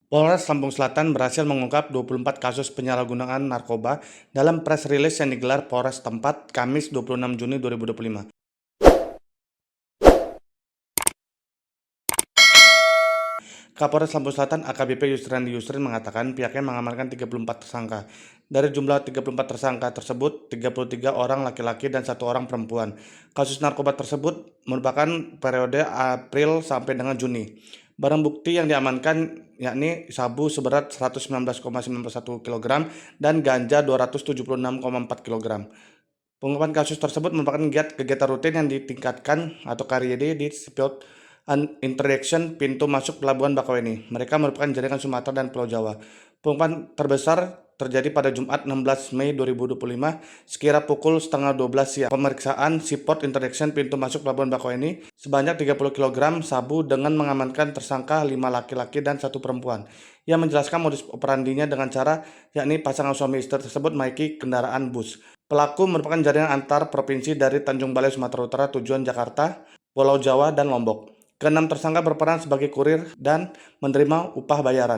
Polres Lampung Selatan berhasil mengungkap 24 kasus penyalahgunaan narkoba dalam press release yang digelar Polres tempat Kamis 26 Juni 2025. Kapolres Lampung Selatan AKBP Yusriandi Yusrin mengatakan pihaknya mengamankan 34 tersangka. Dari jumlah 34 tersangka tersebut, 33 orang laki-laki dan 1 orang perempuan. Kasus narkoba tersebut merupakan periode April sampai dengan Juni. Barang bukti yang diamankan yakni sabu seberat 119,91 kg dan ganja 276,4 kg. Pengungkapan kasus tersebut merupakan kegiatan rutin yang ditingkatkan atau KRYD di Spot Interdiction pintu masuk Pelabuhan Bakauheni. Mereka merupakan jaringan Sumatera dan Pulau Jawa. Pengungkapan terbesar terjadi pada Jumat 16 Mei 2025 sekira pukul setengah 12 siang. Pemeriksaan Spot Interdiction pintu masuk Pelabuhan Bakauheni sebanyak 30 kg sabu dengan mengamankan tersangka 5 laki-laki dan 1 perempuan. Ia menjelaskan modus operandinya dengan cara yakni pasangan suami istri tersebut menaiki kendaraan bus. Pelaku merupakan jaringan antar provinsi dari Tanjung Balai, Sumatera Utara tujuan Jakarta, Pulau Jawa, dan Lombok. Keenam tersangka berperan sebagai kurir dan menerima upah bayaran.